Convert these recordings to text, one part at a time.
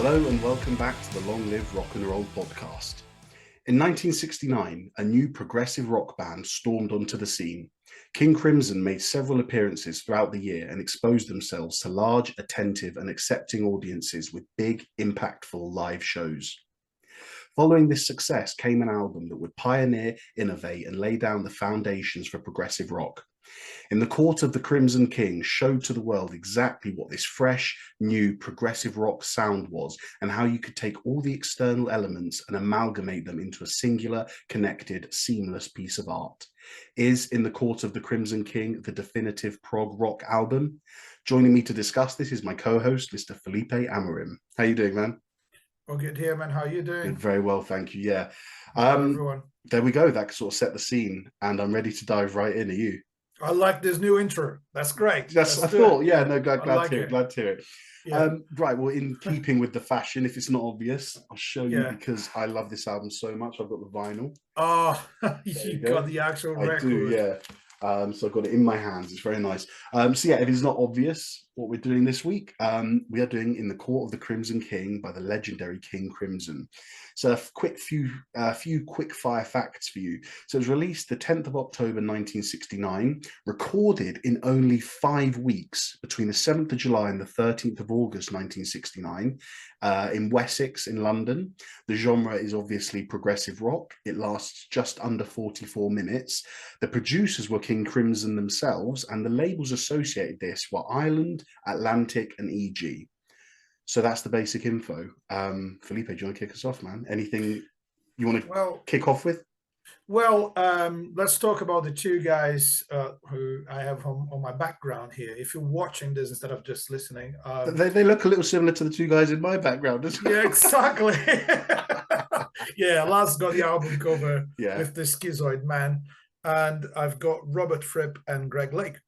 Hello and welcome back to the Long Live Rock and Roll podcast. In 1969, a new progressive rock band stormed onto the scene. King Crimson made several appearances throughout the year and exposed themselves to large, attentive and accepting audiences with big, impactful live shows. Following this success came an album that would pioneer, innovate and lay down the foundations for progressive rock. In the Court of the Crimson King showed to the world exactly what this fresh, new, progressive rock sound was and how you could take all the external elements and amalgamate them into a singular, connected, seamless piece of art. Is In the Court of the Crimson King the definitive prog rock album? Joining me to discuss this is my co-host, Mr. Felipe Amorim. How you doing, man? Well, good here, man. How are you doing? Good, very well, thank you. Yeah. Hello, everyone. There we go. That sort of set the scene and I'm ready to dive right in. Are you? I like this new intro. That's great. I thought, yeah, no, glad to hear it. Glad to hear it. Yeah. Right, well, in keeping with the fashion, if it's not obvious, I'll show you Yeah. because I love this album so much. I've got the vinyl. Oh, you got the actual record. I do, yeah. So I've got it in my hands. It's very nice. So yeah, if it's not obvious what we're doing this week, we are doing In the Court of the Crimson King by the legendary King Crimson. So a few quick fire facts for you. So it was released the 10th of October 1969, recorded in only 5 weeks between the 7th of July and the 13th of August 1969 in Wessex in London. The genre is obviously progressive rock. It lasts just under 44 minutes. The producers were King Crimson themselves, and the labels associated this were Island, Atlantic, and EG. So that's the basic info. Felipe, do you want to kick us off, man? Anything you want to kick off with? Well, let's talk about the two guys who I have on my background here. If you're watching this instead of just listening. They look a little similar to the two guys in my background as well. Yeah, exactly. Yeah, Lars got the album cover with the Schizoid Man. And I've got Robert Fripp and Greg Lake.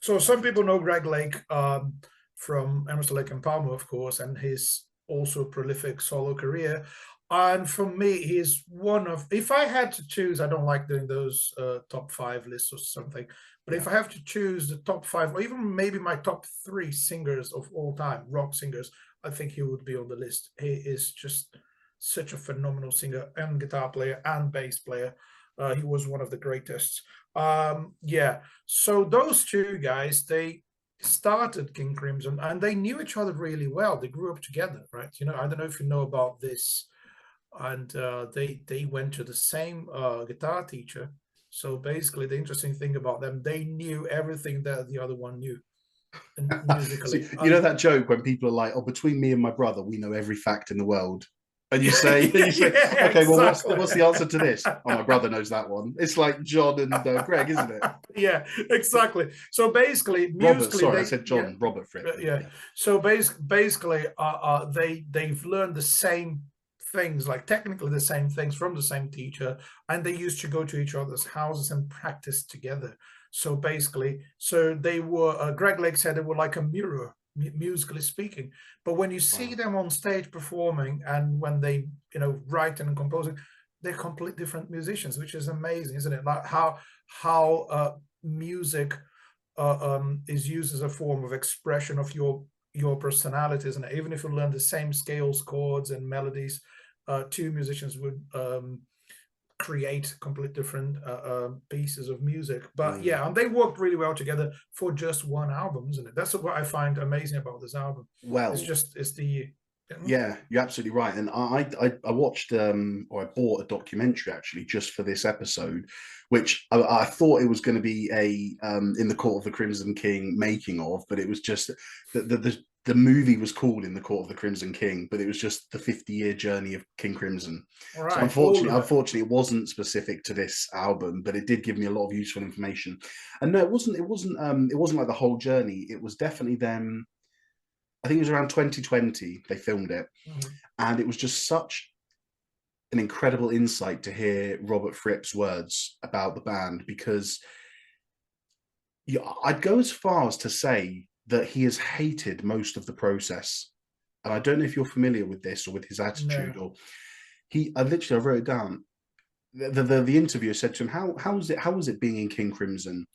So some people know Greg Lake from Emerson, Lake and Palmer, of course, and his also prolific solo career. And for me, he's one of, if I had to choose, I don't like doing those top 5 lists or something, but if I have to choose the top 5 or even maybe my top 3 singers of all time, rock singers, I think he would be on the list. He is just such a phenomenal singer and guitar player and bass player. He was one of the greatest. Yeah, so those two guys, they started King Crimson and they knew each other really well. They grew up together, right? You know, I don't know if you know about this. And they went to the same guitar teacher. So basically, the interesting thing about them, they knew everything that the other one knew. Musically. So, you know that joke when people are like, "Oh, between me and my brother, we know every fact in the world." And you say, okay, exactly. Well, what's the answer to this? Oh, my brother knows that one. It's like John and Greg, isn't it? Yeah, exactly. So basically, Robert, sorry, I said John. Yeah. Robert Fripp. Yeah. So basically, they've learned the same things, like technically the same things from the same teacher, and they used to go to each other's houses and practice together. So basically, they were, Greg Lake said they were like a mirror, musically speaking. But when you see them on stage performing and when they, writing and composing, they're completely different musicians, which is amazing, isn't it? Like how music is used as a form of expression of your personalities. And even if you learn the same scales, chords, and melodies, two musicians would create completely different pieces of music. But yeah, and they worked really well together for just one album, isn't it? That's what I find amazing about this album. Well, it's the yeah, you're absolutely right. And I watched or I bought a documentary actually just for this episode, which I thought it was going to be a In the Court of the Crimson King making of, but it was just the movie was called In the Court of the Crimson King, but it was just the 50-year journey of King Crimson. Right. So unfortunately, it wasn't specific to this album, but it did give me a lot of useful information. And no, it wasn't like the whole journey. It was definitely them. I think it was around 2020 they filmed it, and it was just such an incredible insight to hear Robert Fripp's words about the band, because I'd go as far as to say that he has hated most of the process. And I don't know if you're familiar with this or with his attitude. No. Or I wrote it down. The interviewer said to him, how was it being in King Crimson?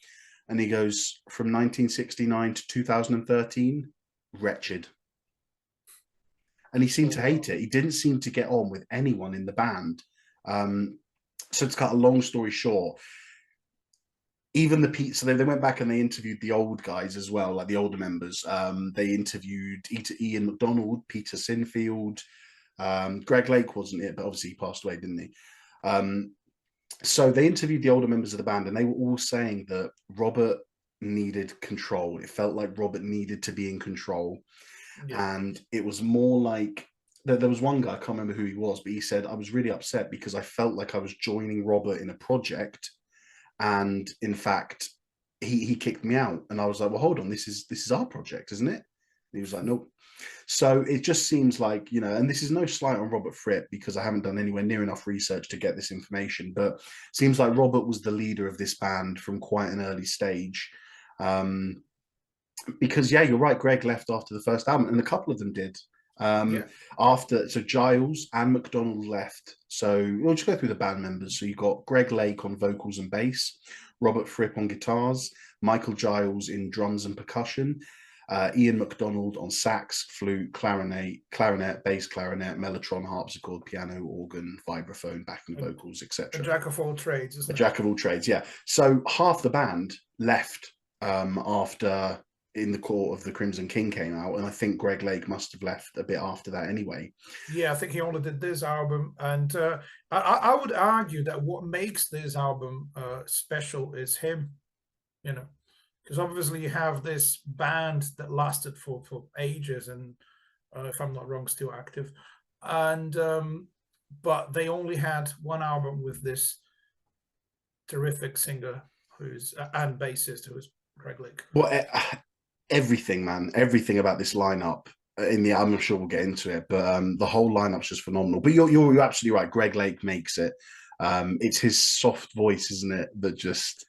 And he goes, from 1969 to 2013, wretched. and he seemed to hate it. He didn't seem to get on with anyone in the band. So to cut a long story short, even so they went back and they interviewed the old guys as well, like the older members. They interviewed Ian McDonald, Peter Sinfield, Greg Lake wasn't it, but obviously he passed away, didn't he? So they interviewed the older members of the band, and they were all saying that Robert needed control. It felt like Robert needed to be in control. Yeah. And it was more like, there was one guy, I can't remember who he was, but he said, I was really upset because I felt like I was joining Robert in a project. And in fact, he kicked me out. And I was like, well, hold on, this is our project, isn't it? And he was like, nope. So it just seems like, you know, and this is no slight on Robert Fripp because I haven't done anywhere near enough research to get this information, but it seems like Robert was the leader of this band from quite an early stage. Because, yeah, you're right, Greg left after the first album, and a couple of them did. So Giles and McDonald left. So we'll just go through the band members. So you've got Greg Lake on vocals and bass, Robert Fripp on guitars, Michael Giles in drums and percussion, Ian McDonald on sax, flute, clarinet, bass clarinet, mellotron, harpsichord, piano, organ, vibraphone, backing vocals, etc. A jack of all trades, isn't it? A jack of all trades, yeah. So half the band left after In the Court of the Crimson King came out, and I think Greg Lake must have left a bit after that anyway. Yeah, I think he only did this album, and I would argue that what makes this album special is him, you know, because obviously you have this band that lasted for ages, and if I'm not wrong, still active, and but they only had one album with this terrific singer and bassist who is Greg Lake. Well, everything, man, everything about this lineup. I'm sure we'll get into it, but the whole lineup's just phenomenal. But you're absolutely right. Greg Lake makes it. It's his soft voice, isn't it? That just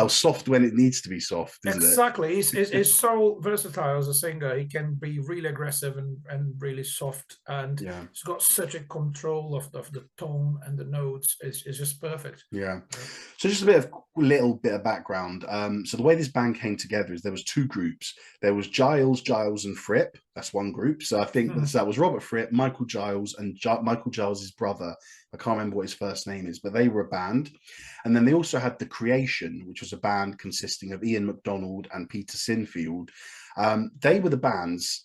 soft when it needs to be soft, isn't exactly. It? He's so versatile as a singer. He can be really aggressive and really soft, and he's got such a control of the tone and the notes. It's just perfect. Yeah. So just a little bit of background. So the way this band came together is there was two groups. There was Giles, and Fripp. That's one group. So I think that was Robert Fripp, Michael Giles, and Michael Giles' brother. I can't remember what his first name is, but they were a band. And then they also had The Creation, which was a band consisting of Ian McDonald and Peter Sinfield. They were the bands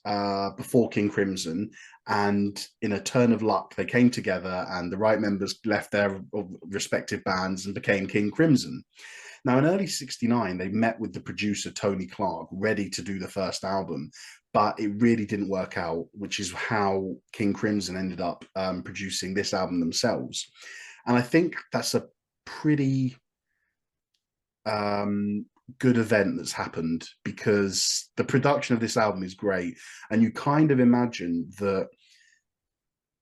before King Crimson, and in a turn of luck, they came together and the right members left their respective bands and became King Crimson. Now, in early '69, they met with the producer, Tony Clark, ready to do the first album, but it really didn't work out, which is how King Crimson ended up producing this album themselves. And I think that's a pretty good event that's happened, because the production of this album is great, and you kind of imagine that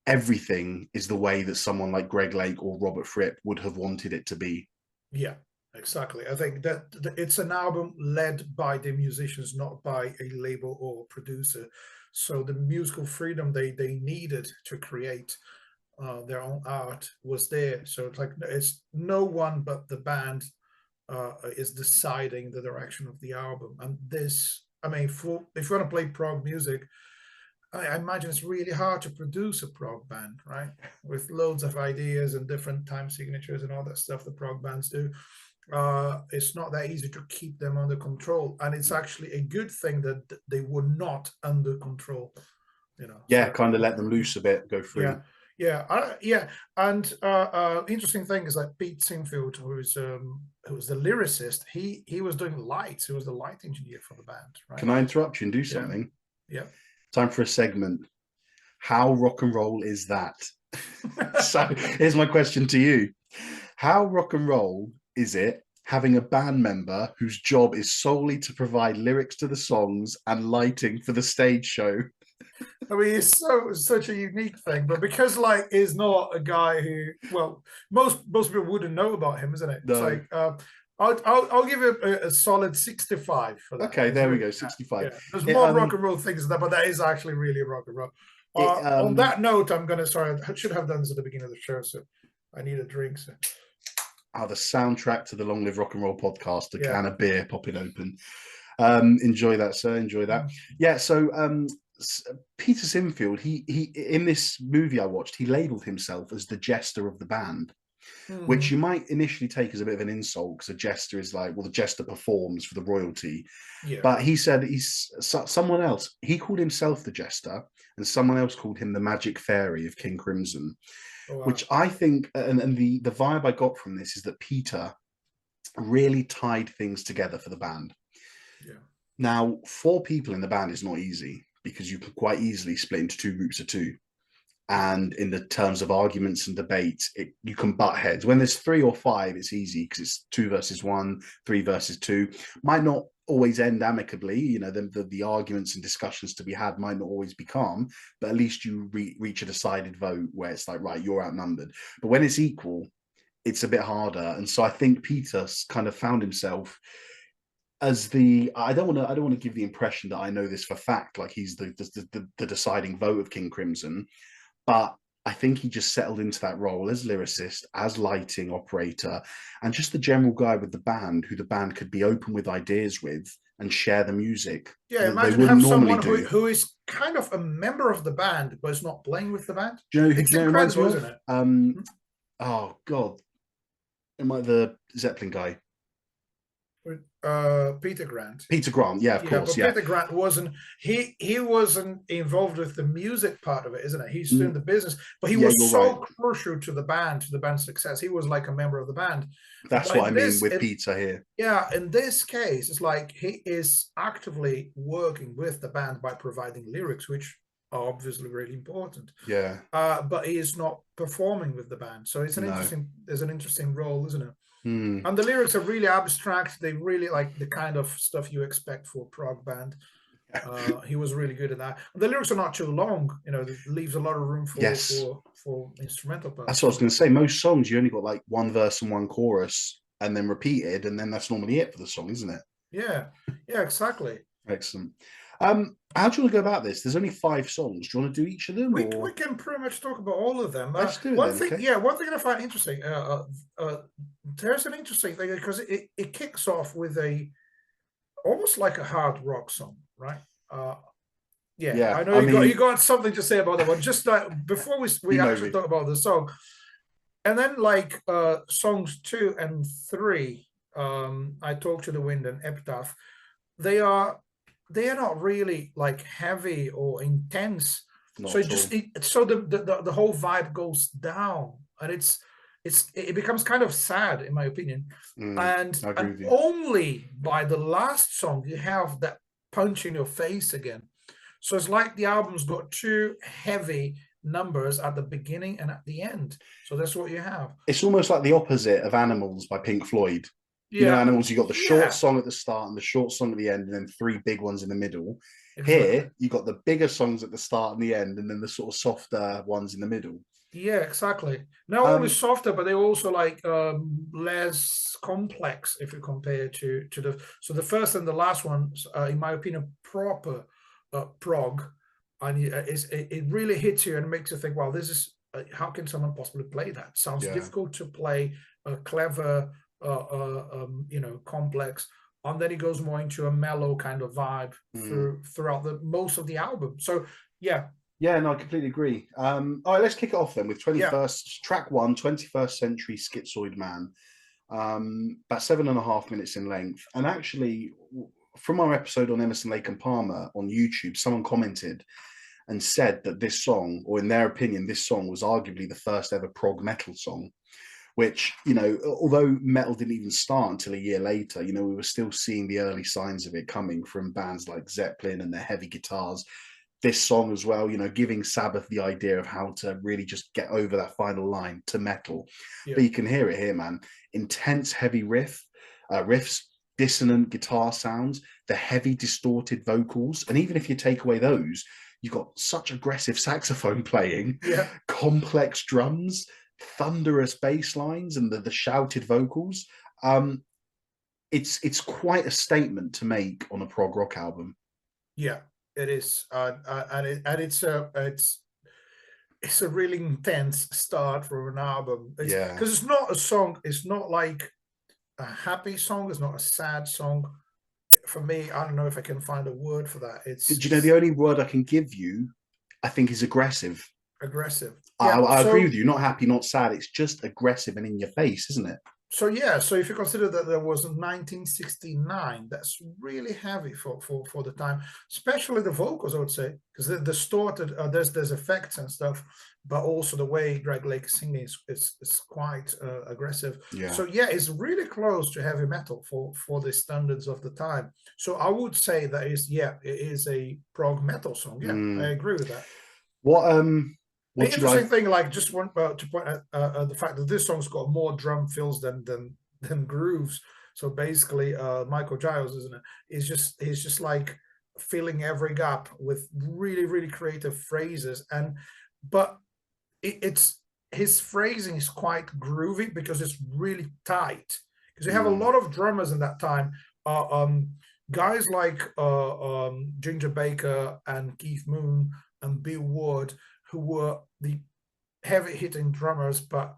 everything is the way that someone like Greg Lake or Robert Fripp would have wanted it to be. Yeah, exactly. I think that it's an album led by the musicians, not by a label or producer. So the musical freedom they needed to create their own art was there. So it's like it's no one but the band is deciding the direction of the album. And this, I mean, if you want to play prog music, I imagine it's really hard to produce a prog band, right? With loads of ideas and different time signatures and all that stuff the prog bands do. It's not that easy to keep them under control. And it's actually a good thing that they were not under control, you know. Yeah, so, kind of let them loose a bit, go free. Yeah. And interesting thing is that Pete Sinfield, who was the lyricist, he was doing lights. He was the light engineer for the band, right? Can I interrupt you and do something? Yeah. Time for a segment. How rock and roll is that? So here's my question to you. How rock and roll is it having a band member whose job is solely to provide lyrics to the songs and lighting for the stage show? I mean, it's such a unique thing, but because like he's not a guy who, well, most people wouldn't know about him, isn't it? No. It's like I'll give it a solid 65 for that. Okay, there we go, 65. Yeah. There's more rock and roll things than that, but that is actually really rock and roll. On that note, I should have done this at the beginning of the show, so I need a drink. So. The soundtrack to the Long Live Rock and Roll podcast, a can of beer popping open. Enjoy that, sir. Enjoy that. Yeah, so Peter Sinfield, he in this movie I watched, he labeled himself as the jester of the band, which you might initially take as a bit of an insult, because a jester is like, well, the jester performs for the royalty. Yeah. But he said someone else, he called himself the jester, and someone else called him the magic fairy of King Crimson. Oh, wow. Which I think, and the vibe I got from this is that Peter really tied things together for the band. Yeah. Now, 4 people in the band is not easy, because you can quite easily split into 2 groups of 2. And in the terms of arguments and debates, you can butt heads. When there's 3 or 5, it's easy, because it's 2 versus 1, 3 versus 2. Might not always end amicably. You know, the arguments and discussions to be had might not always be calm, but at least you reach a decided vote where it's like, right, you're outnumbered. But when it's equal, it's a bit harder. And so I think Peter's kind of found himself as I don't want to give the impression that I know this for fact, like he's the deciding vote of King Crimson, but I think he just settled into that role as lyricist, as lighting operator, and just the general guy with the band, who the band could be open with ideas with and share the music. Yeah, imagine have someone who is kind of a member of the band but is not playing with the band. Do you know who incredible, isn't it? Oh God, am I the Zeppelin guy? Peter Grant. Peter Grant, yeah, of course. But Peter Grant wasn't involved with the music part of it, isn't it? He's doing the business, but he was so crucial to the band's success. He was like a member of the band. That's what I mean with Peter here. Yeah, in this case, it's like he is actively working with the band by providing lyrics, which are obviously really important. Yeah. But he is not performing with the band, so it's an interesting role, isn't it? And the lyrics are really abstract. They really like the kind of stuff you expect for a prog band. He was really good at that. The lyrics are not too long. You know, it leaves a lot of room for instrumental parts. That's what I was going to say. Most songs, you only got like 1 verse and 1 chorus, and then repeated, and then that's normally it for the song, isn't it? Yeah, exactly. Excellent. How do you want to go about this? There's only 5 songs. Do you want to do each of them? We can pretty much talk about all of them. Let's do it one thing I find interesting. There's an interesting thing, because it kicks off with almost like a hard rock song, right? I know you got something to say about that one. Just before we actually talk about the song, and then like songs 2 and 3, I Talk to the Wind and Epitaph, they are not really like heavy or intense. So the whole vibe goes down, and it becomes kind of sad, in my opinion. And only by the last song you have that punch in your face again. So it's like the album's got 2 heavy numbers at the beginning and at the end. So that's what you have. It's almost like the opposite of Animals by Pink Floyd. You know, Animals, you got the short song at the start and the short song at the end, and then 3 big ones in the middle. Exactly. Here, you got the bigger songs at the start and the end, and then the sort of softer ones in the middle. Yeah, exactly. Not only softer, but they're also like less complex if you compare to the first and the last ones, in my opinion, proper prog, and it really hits you and makes you think, wow, this is how can someone possibly play that? Sounds difficult to play, clever, complex, and then it goes more into a mellow kind of vibe throughout most of the album. So no, I completely agree. All right, let's kick it off then with track 1, 21st Century Schizoid Man, about 7.5 minutes in length. And actually, from our episode on Emerson, Lake and Palmer on YouTube, someone commented and said that this song, or in their opinion, this song was arguably the first ever prog metal song. Which, you know, although metal didn't even start until a year later, you know, we were still seeing the early signs of it coming from bands like Zeppelin and their heavy guitars. This song as well, you know, giving Sabbath the idea of how to really just get over that final line to metal. But you can hear it here, man. Intense, heavy riffs, dissonant guitar sounds, the heavy distorted vocals. And even if you take away those, you've got such aggressive saxophone playing, complex drums, thunderous bass lines, and the shouted vocals. It's quite a statement to make on a prog rock album. Yeah, it is, and it's a really intense start for an album. Because it's not a song. It's not like a happy song. It's not a sad song. for me, I don't know if I can find a word for that. Do you know the only word I can give you, I think, is aggressive. Aggressive. I agree with you. Not happy, not sad. It's just aggressive and in your face, isn't it? So yeah, so if you consider that there was 1969, that's really heavy for the time, especially the vocals, I would say, because the distorted, there's effects and stuff, but also the way Greg Lake is singing is quite aggressive. Yeah. So yeah, it's really close to heavy metal for the standards of the time. So I would say that it is a prog metal song. Yeah, I agree with that. What the interesting thing, like, just want to point out the fact that this song's got more drum fills than grooves. So basically, Michael Giles, isn't it? He's just like filling every gap with really creative phrases, but it's his phrasing is quite groovy because it's really tight. Because you have a lot of drummers in that time. Guys like Ginger Baker and Keith Moon and Bill Ward, who were the heavy-hitting drummers, but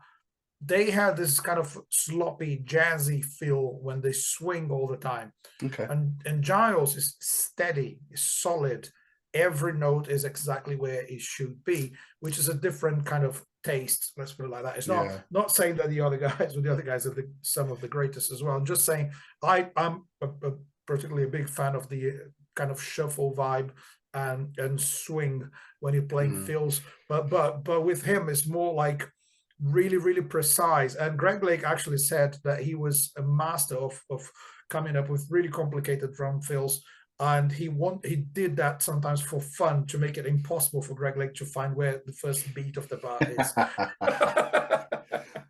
they had this kind of sloppy, jazzy feel when they swing all the time. Okay. And Giles is steady, is solid. Every note is exactly where it should be, which is a different kind of taste. Let's put it like that. It's not saying that the other guys are some of the greatest as well. I'm just saying I'm particularly a big fan of the kind of shuffle vibe and swing when you're playing fills, but with him it's more like really precise. And Greg Lake actually said that he was a master of coming up with really complicated drum fills, and he did that sometimes for fun to make it impossible for Greg Lake to find where the first beat of the bar is.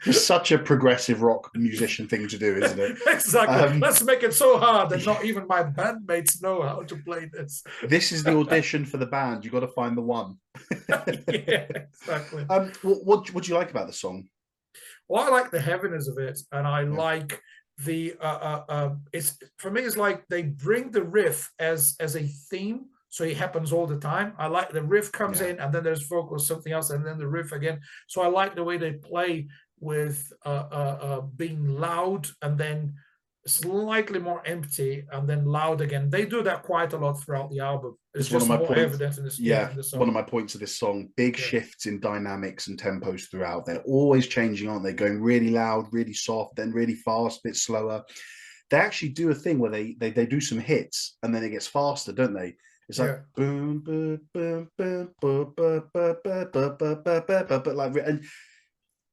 Just such a progressive rock musician thing to do, isn't it? Exactly. Let's make it so hard that not even my bandmates know how to play this. This is the audition for the band. You got to find the one. Yeah, exactly. What do you like about the song? Well, I like the heaviness of it, and I like the it's, for me, it's like they bring the riff as a theme. So it happens all the time. I like the riff comes in, and then there's vocals, something else, and then the riff again. So I like the way they play with being loud and then slightly more empty and then loud again. They do that quite a lot throughout the album. It's just more evident in this. In the song. One of my points of this song: big shifts in dynamics and tempos throughout. They're always changing, aren't they? Going really loud, really soft, then really fast, a bit slower. They actually do a thing where they do some hits and then it gets faster, don't they? It's like boom, boom, boom, boom, boom, boom, boom, boom, boom, boom, boom, like, and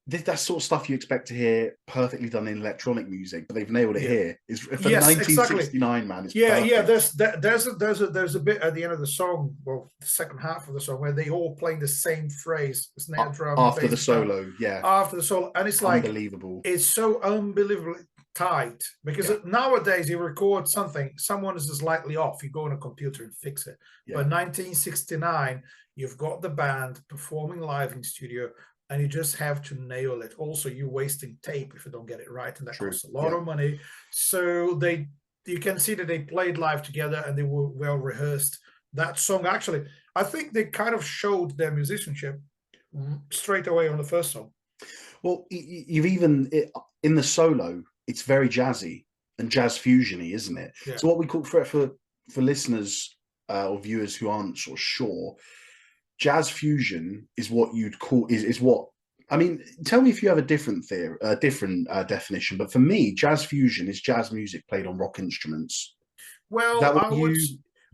that sort of stuff you expect to hear perfectly done in electronic music, but they've nailed it here. It's for 1969, man. It's perfect. There's a bit at the end of the song, well, the second half of the song, where they all playing the same phrase, snare drum after the solo, after the solo, and it's like unbelievable. It's so unbelievably tight, because nowadays you record something, someone is slightly off, you go on a computer and fix it. But 1969, you've got the band performing live in studio, and you just have to nail it. Also, you're wasting tape if you don't get it right, and that costs a lot of money. So you can see that they played live together and they were well rehearsed. That song, actually, I think they kind of showed their musicianship straight away on the first song. Well, you've even in the solo, it's very jazzy and jazz fusiony, isn't it? Yeah. So what we call for listeners or viewers who aren't sort of sure, jazz fusion is what you'd call is what, I mean, tell me if you have a different definition, but for me, jazz fusion is jazz music played on rock instruments. Well, I would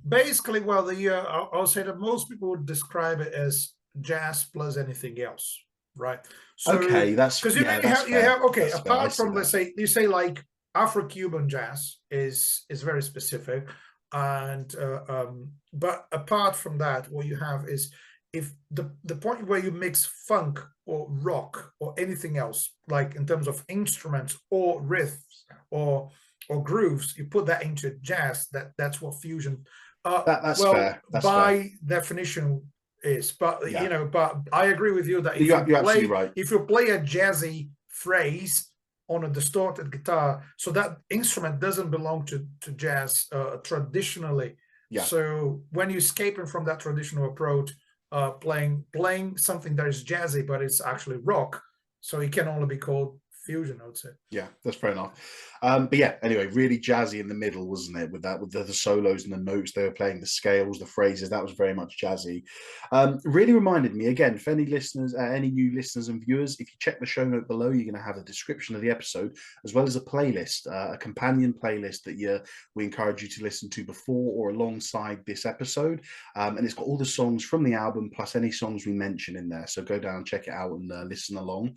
basically, I'll say that most people would describe it as jazz plus anything else, right? So, okay, that's because you have apart from, let's say, you say like Afro-Cuban jazz is very specific, and but apart from that, what you have is, if the point where you mix funk or rock or anything else, like in terms of instruments or riffs or grooves, you put that into jazz, that's what fusion that's fair. That's by fair. definition is. But but I agree with you that you're absolutely right. If you play a jazzy phrase on a distorted guitar, so that instrument doesn't belong to jazz traditionally. So when you're escaping from that traditional approach, playing something that is jazzy but it's actually rock, so it can only be called fusion, I would say. Yeah, that's fair enough. But yeah, anyway, really jazzy in the middle, wasn't it? With that, with the solos and the notes they were playing, the scales, the phrases, that was very much jazzy. Really reminded me again, for any listeners, any new listeners and viewers, if you check the show note below, you're going to have a description of the episode as well as a playlist, a companion playlist that we encourage you to listen to before or alongside this episode. And it's got all the songs from the album plus any songs we mention in there. So go down, check it out, and listen along.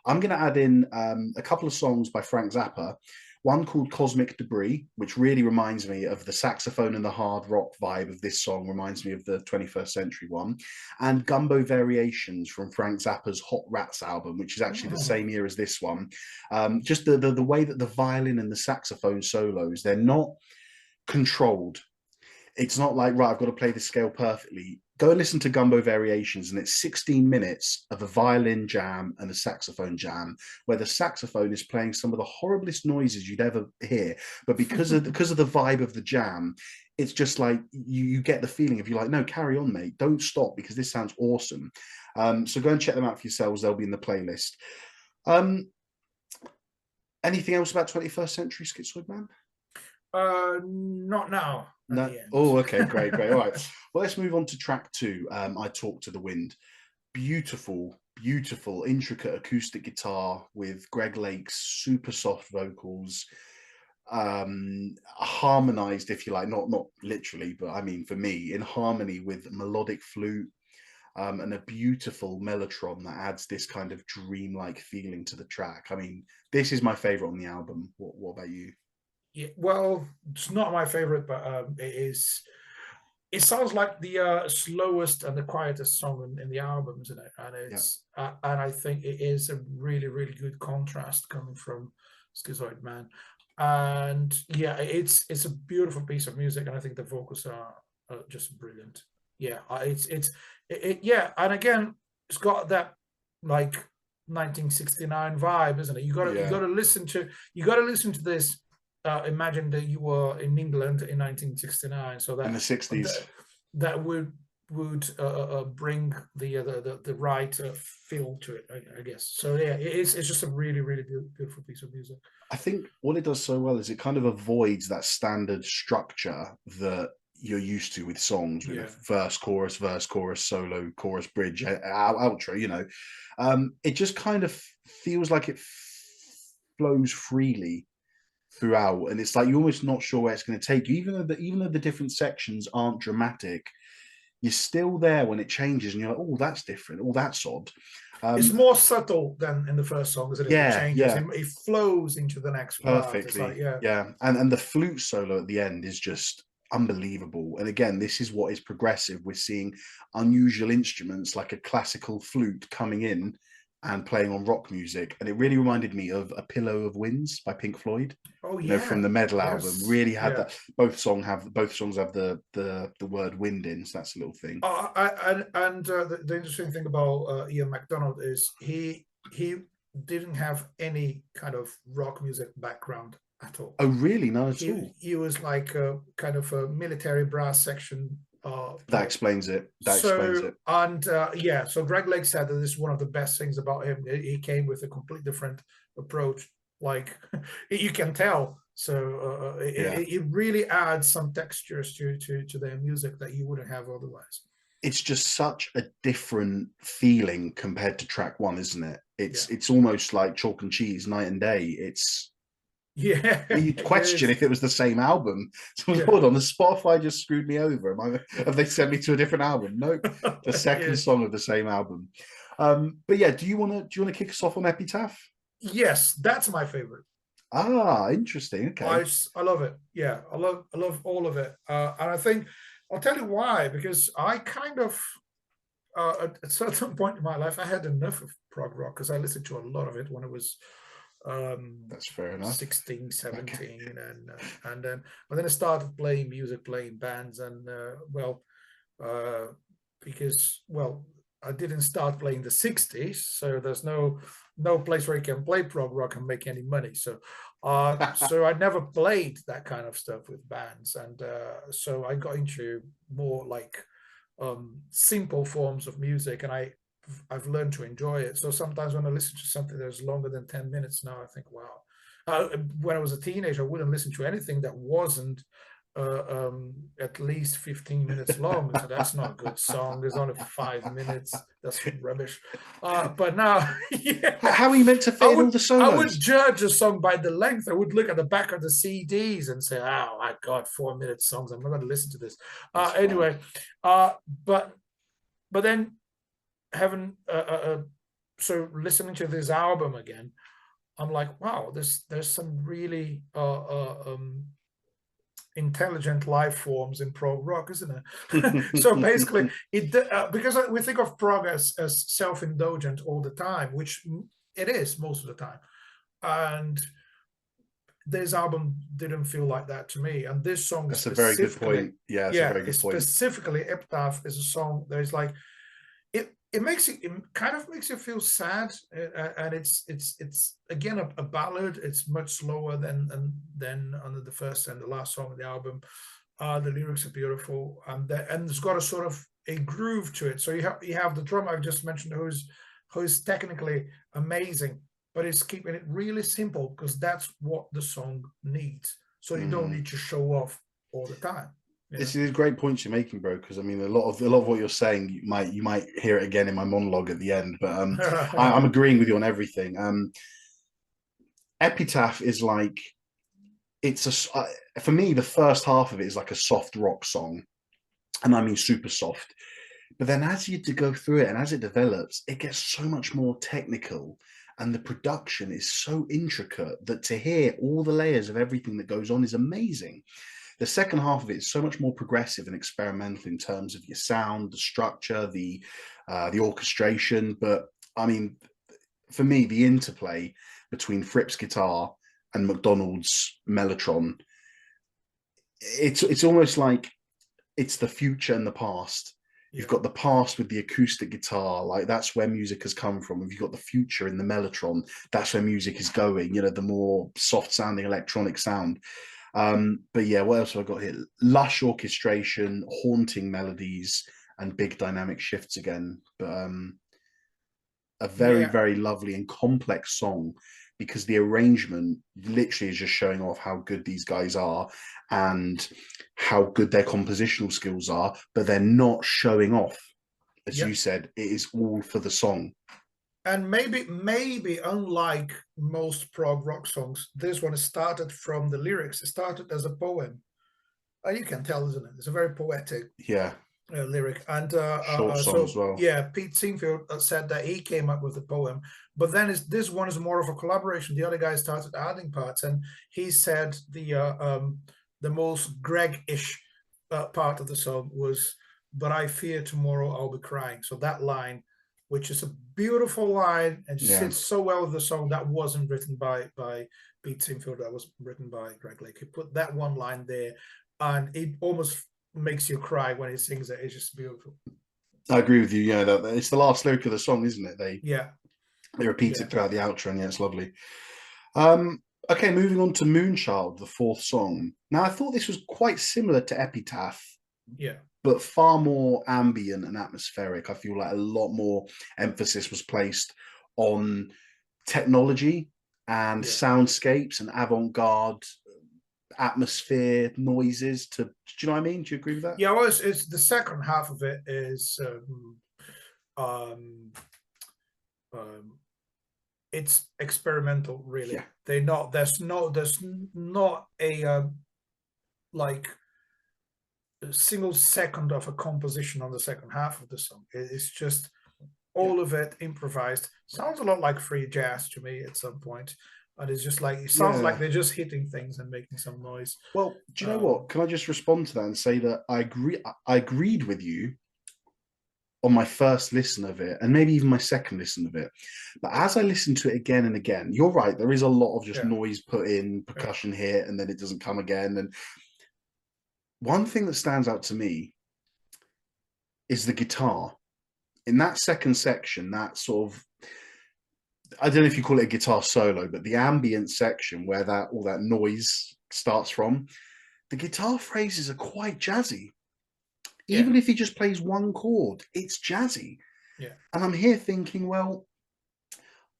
I'm going to add in a couple of songs by Frank Zappa, one called Cosmic Debris, which really reminds me of the saxophone and the hard rock vibe of this song, reminds me of the 21st Century one, and Gumbo Variations from Frank Zappa's Hot Rats album, which is actually the same year as this one. Just the way that the violin and the saxophone solos, they're not controlled. It's not like, right, I've got to play this scale perfectly. Go and listen to Gumbo Variations, and it's 16 minutes of a violin jam and a saxophone jam, where the saxophone is playing some of the horriblest noises you'd ever hear. But because of the vibe of the jam, it's just like you get the feeling of, you're like, no, carry on, mate. Don't stop, because this sounds awesome. So go and check them out for yourselves. They'll be in the playlist. Anything else about 21st Century Schizoid Man? Not now. No. Oh, okay, great. All right. Well, let's move on to track 2. I Talk to the Wind. Beautiful, intricate acoustic guitar with Greg Lake's super soft vocals, harmonized, if you like, not literally, but I mean for me, in harmony with melodic flute, and a beautiful mellotron that adds this kind of dreamlike feeling to the track. I mean, this is my favorite on the album. What about you? Yeah, well, it's not my favorite, but it is. It sounds like the slowest and the quietest song in the album, isn't it? And it's and I think it is a really, really good contrast coming from Schizoid Man. And yeah, it's a beautiful piece of music, and I think the vocals are just brilliant. Yeah, yeah, and again, it's got that like 1969 vibe, isn't it? You got to listen to this. Imagine that you were in England in 1969, so that in the 60s, that would bring the right feel to it, I guess. So yeah, it's just a really, really beautiful piece of music. I think what it does so well is it kind of avoids that standard structure that you're used to with songs, with verse, chorus, solo, chorus, bridge, outro. You know, it just kind of feels like it flows freely throughout, and it's like you're almost not sure where it's going to take you, even though the different sections aren't dramatic, you're still there when it changes, and you're like, oh, that's different, oh, that's odd. It's more subtle than in the first song, isn't it? It changes, it flows into the next perfectly part. It's like, and the flute solo at the end is just unbelievable. And again, this is what is progressive. We're seeing unusual instruments like a classical flute coming in and playing on rock music, and it really reminded me of A Pillow of Winds by Pink Floyd. Oh yeah, you know, from the Metal album. Really had that. Both songs have the word wind in, so that's a little thing. The interesting thing about Ian MacDonald is he didn't have any kind of rock music background at all. Oh really? No, at all. He was like a kind of a military brass section. That explains it. Explains it. And so Greg Lake said that this is one of the best things about him. He came with a completely different approach. Like you can tell. So it really adds some textures to their music that you wouldn't have otherwise. It's just such a different feeling compared to track 1, isn't it? It's almost like chalk and cheese, night and day. It's you'd question if it was the same album. So hold on, the Spotify just screwed me over. Have they sent me to a different album? Nope, the second song of the same album. But yeah, do you want to kick us off on Epitaph? Yes, that's my favorite. Ah, interesting. Okay, I love it. Yeah, I love all of it, and I think I'll tell you why. Because I kind of at a certain point in my life, I had enough of prog rock because I listened to a lot of it when it was. That's fair enough. 16, 17, okay. and then I started playing music, playing bands, and because I didn't start playing the 60s, so there's no place where you can play prog rock and make any money. So so I never played that kind of stuff with bands, and so I got into more like simple forms of music, and I I've learned to enjoy it. So sometimes when I listen to something that's longer than 10 minutes now, I think, wow. When I was a teenager, I wouldn't listen to anything that wasn't at least 15 minutes long. So that's not a good song. It's only 5 minutes. That's rubbish. But now, yeah, how are you meant to fit in all the solos? I would judge a song by the length. I would look at the back of the CDs and say, "Oh my God, 4-minute songs. I'm not going to listen to this." Anyway, but then having so listening to this album again, I'm like, wow, there's some really intelligent life forms in prog rock, isn't it? So basically, because we think of prog as self-indulgent all the time, which it is most of the time, and this album didn't feel like that to me. And this song, that's a very good point. Yeah, it's a very good point. Specifically, Epitaph is a song that is like, it kind of makes you feel sad, and it's again a ballad. It's much slower than under the first and the last song of the album. The lyrics are beautiful, and it's got a sort of a groove to it. So you have the drummer I've just mentioned, who's technically amazing, but it's keeping it really simple because that's what the song needs. So you don't need to show off all the time. This is great points you're making, bro. Because I mean, a lot of what you're saying, you might hear it again in my monologue at the end. But I'm agreeing with you on everything. Epitaph is like, for me, the first half of it is like a soft rock song, and I mean super soft. But then as you go through it and as it develops, it gets so much more technical, and the production is so intricate that to hear all the layers of everything that goes on is amazing. The second half of it is so much more progressive and experimental in terms of your sound, the structure, the orchestration. But I mean, for me, the interplay between Fripp's guitar and McDonald's mellotron, it's almost like it's the future and the past. You've got the past with the acoustic guitar, like that's where music has come from. If you've got the future in the mellotron, that's where music is going, the more soft sounding electronic sound. But yeah, what else have I got here? Lush orchestration, haunting melodies, and big dynamic shifts again. But a very, very lovely and complex song, because the arrangement literally is just showing off how good these guys are and how good their compositional skills are, but they're not showing off. As you said, it is all for the song. And maybe unlike most prog rock songs, this one started from the lyrics. It started as a poem. You can tell, isn't it? It's a very poetic lyric. And short song as well. Yeah, Pete Singfield said that he came up with the poem, but then this one is more of a collaboration. The other guy started adding parts, and he said the most Greg-ish part of the song was, "But I fear tomorrow I'll be crying." So that line, which is a beautiful line and sits so well with the song, that wasn't written by Pete Singfield, that was written by Greg Lake. He put that one line there, and it almost makes you cry when he sings it. It's just beautiful. I agree with you. Yeah, it's the last lyric of the song, isn't it? They repeat it throughout the outro, and it's lovely. Okay, moving on to Moonchild, the fourth song. Now, I thought this was quite similar to Epitaph. But far more ambient and atmospheric. I feel like a lot more emphasis was placed on technology and soundscapes and avant-garde atmosphere noises. Do you know what I mean? Do you agree with that? Yeah, well, it's the second half of it is it's experimental, really. There's not a like a single second of a composition on the second half of the song. It's just all of it improvised. Sounds a lot like free jazz to me at some point. And it's just like, it sounds like they're just hitting things and making some noise. Well, do you know what? Can I just respond to that and say that I agreed with you on my first listen of it, and maybe even my second listen of it. But as I listened to it again and again, you're right, there is a lot of just noise put in, percussion hit, and then it doesn't come again. And one thing that stands out to me is the guitar. In that second section, that sort of, I don't know if you call it a guitar solo, but the ambient section where all that noise starts from, the guitar phrases are quite jazzy. Even if he just plays one chord, it's jazzy. Yeah. And I'm here thinking, well,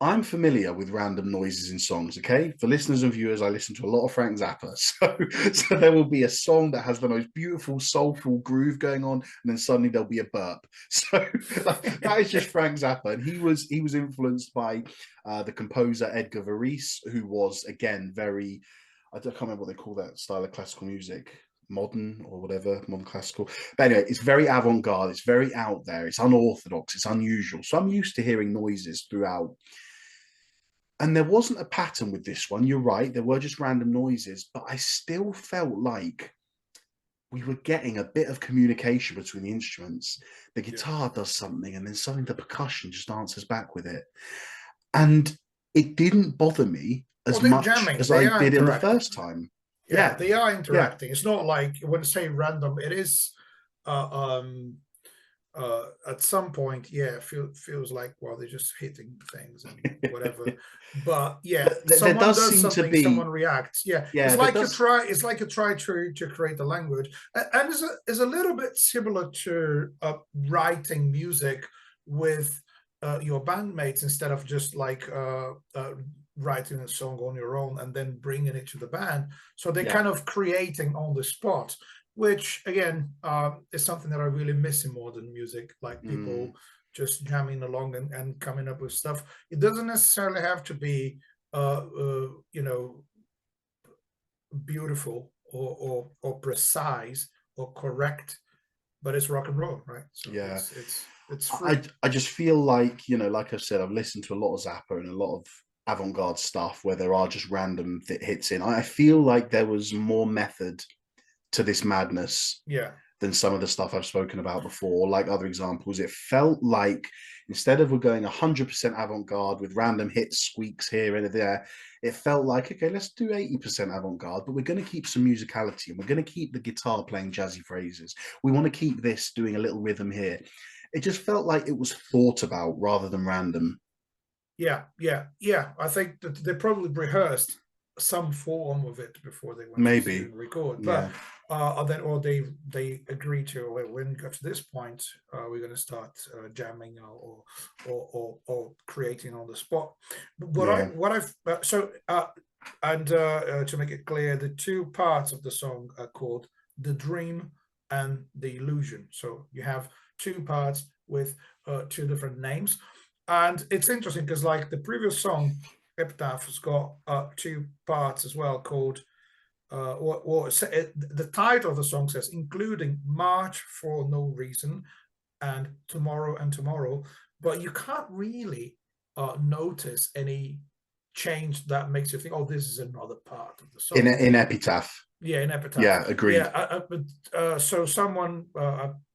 I'm familiar with random noises in songs, okay? For listeners and viewers, I listen to a lot of Frank Zappa. So there will be a song that has the most beautiful, soulful groove going on, and then suddenly there'll be a burp. So that is just Frank Zappa. And he was influenced by the composer Edgar Varese, who was, again, very, I can't remember what they call that style of classical music. Modern or whatever, modern classical. But anyway, it's very avant-garde, it's very out there, it's unorthodox, it's unusual. So I'm used to hearing noises throughout. And there wasn't a pattern with this one. You're right. There were just random noises, but I still felt like we were getting a bit of communication between the instruments. The guitar does something, and then suddenly the percussion just answers back with it. And it didn't bother me as much jamming. as I did in the first time. Yeah, they are interacting. It's not like when you say random, it is at some point, feels like, well, they're just hitting things and whatever. But yeah, someone does something, someone reacts. It's like you try to create a language, and it's a little bit similar to writing music with your bandmates instead of just like writing a song on your own and then bringing it to the band. So they're kind of creating on the spot, which again is something that I really miss in modern music, like people just jamming along and coming up with stuff. It doesn't necessarily have to be beautiful or precise or correct, but it's rock and roll, right? So it's free. I just feel like, like I said, I've listened to a lot of Zappa and a lot of avant-garde stuff where there are just random hits in. I feel like there was more method to this madness than some of the stuff I've spoken about before. Like other examples, it felt like instead of we're going 100% avant-garde with random hits, squeaks here and there, it felt like, okay, let's do 80% avant-garde, but we're going to keep some musicality and we're going to keep the guitar playing jazzy phrases. We want to keep this doing a little rhythm here. It just felt like it was thought about rather than random. Yeah. I think that they probably rehearsed some form of it before they went to record, but they agreed to, well, when we got to this point, we're going to start jamming or creating on the spot. To make it clear, the two parts of the song are called the dream and the illusion. So you have two parts with two different names. And it's interesting because, like, the previous song, Epitaph, has got two parts as well called, the title of the song says, including March for No Reason and Tomorrow. But you can't really notice any change that makes you think, oh, this is another part of the song. In Epitaph. Yeah, in Epitaph. Yeah, agreed. Yeah, so someone,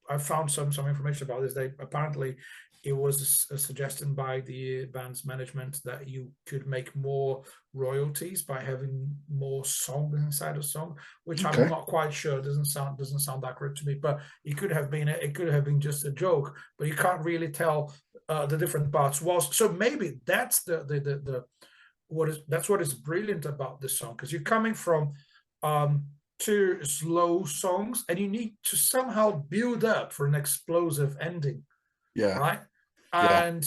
I found some information about this. They apparently, it was a suggestion by the band's management that you could make more royalties by having more songs inside a song, which I'm not quite sure. Doesn't sound accurate to me, but it could have been just a joke. But you can't really tell the different parts was. So maybe that's what is brilliant about this song, because you're coming from two slow songs and you need to somehow build up for an explosive ending. Right. And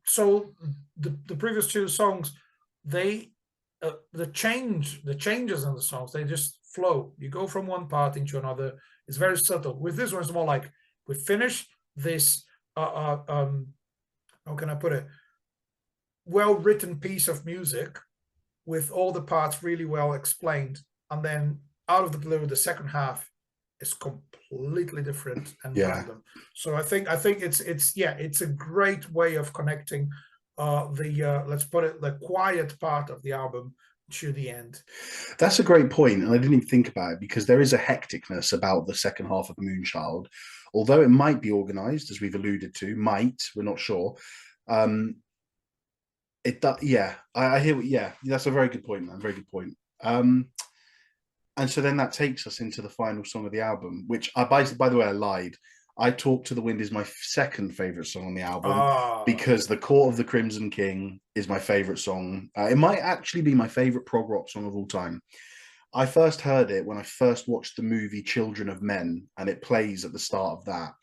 so the previous two songs, they the changes in the songs, they just flow. You go from one part into another. It's very subtle. With this one, it's more like we finish this how can I put it, well-written piece of music with all the parts really well explained, and then out of the blue, the second half is completely different and random. So I think it's a great way of connecting let's put it, the quiet part of the album to the end. That's a great point, and I didn't even think about it, because there is a hecticness about the second half of Moonchild, although it might be organized, as we've alluded to. We're not sure. It does, I hear. That's a very good point, man. Very good point. And so then that takes us into the final song of the album, which by the way, I lied. I Talk to the Wind is my second favorite song on the album, because The Court of the Crimson King is my favorite song. It might actually be my favorite prog rock song of all time. I first heard it when I first watched the movie Children of Men, and it plays at the start of that.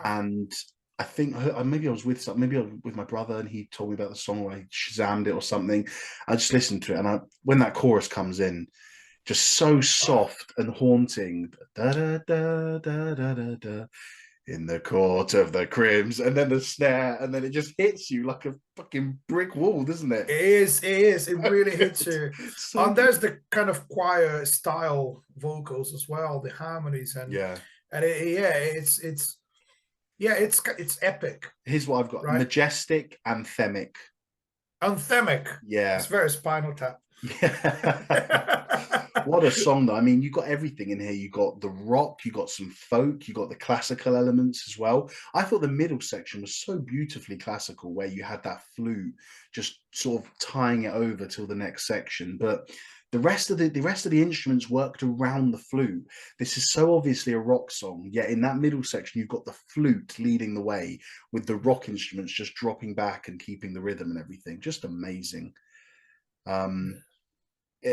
And I think maybe I was with my brother, and he told me about the song, or I Shazammed it or something. I just listened to it, and when that chorus comes in, just so soft and haunting, da da da da da da da, in the court of the Crims, and then the snare, and then it just hits you like a fucking brick wall, doesn't it? It is. It really hits you. So there's the kind of choir style vocals as well, the harmonies, and it's epic. Here's what I've got: right? majestic, anthemic. Anthemic. Yeah. It's very Spinal Tap. Yeah. What a song, though. I mean, you got everything in here. You got the rock, you got some folk, you got the classical elements as well. I thought the middle section was so beautifully classical, where you had that flute just sort of tying it over till the next section. But the rest of the instruments worked around the flute. This is so obviously a rock song, yet in that middle section you've got the flute leading the way, with the rock instruments just dropping back and keeping the rhythm and everything. Just amazing.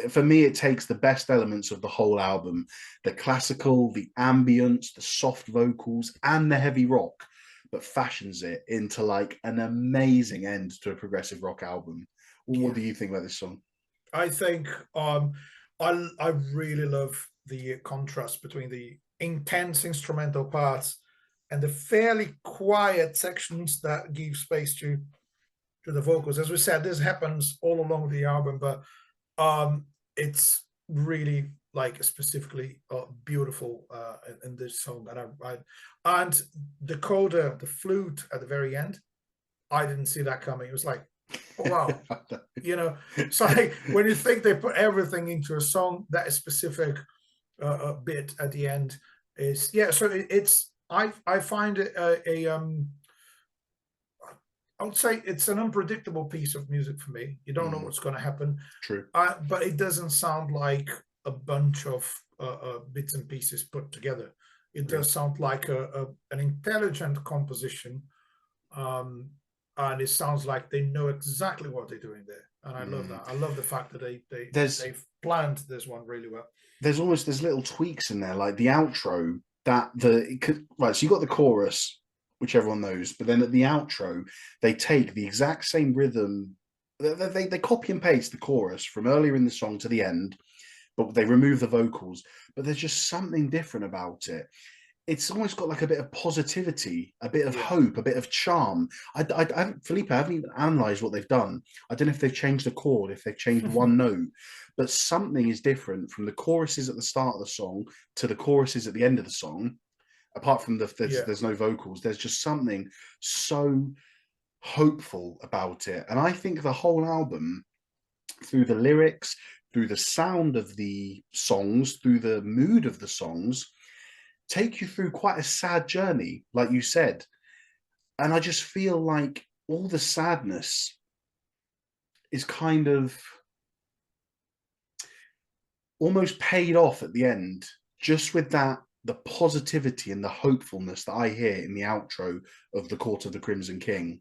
For me, it takes the best elements of the whole album: the classical, the ambience, the soft vocals, and the heavy rock, but fashions it into like an amazing end to a progressive rock album. What do you think about this song? I think I really love the contrast between the intense instrumental parts and the fairly quiet sections that give space to the vocals. As we said, this happens all along the album, but it's really like specifically beautiful in this song. And the coda, the flute at the very end, I didn't see that coming. It was like, oh, wow. So like, when you think they put everything into a song, that specific bit at the end is, so it's, I find it I would say it's an unpredictable piece of music for me. You don't know what's going to happen. True. But it doesn't sound like a bunch of bits and pieces put together. It does sound like an intelligent composition. And it sounds like they know exactly what they're doing there. And I love that. I love the fact that they've planned this one really well. There's little tweaks in there, like the outro right. So you got the chorus, which everyone knows, but then at the outro, they take the exact same rhythm. They copy and paste the chorus from earlier in the song to the end, but they remove the vocals. But there's just something different about it. It's almost got like a bit of positivity, a bit of hope, a bit of charm. Felipe, I haven't even analysed what they've done. I don't know if they've changed the chord, if they've changed one note, but something is different from the choruses at the start of the song to the choruses at the end of the song. Apart from there's no vocals, there's just something so hopeful about it. And I think the whole album, through the lyrics, through the sound of the songs, through the mood of the songs, take you through quite a sad journey, like you said. And I just feel like all the sadness is kind of almost paid off at the end, just with the positivity and the hopefulness that I hear in the outro of The Court of the Crimson King.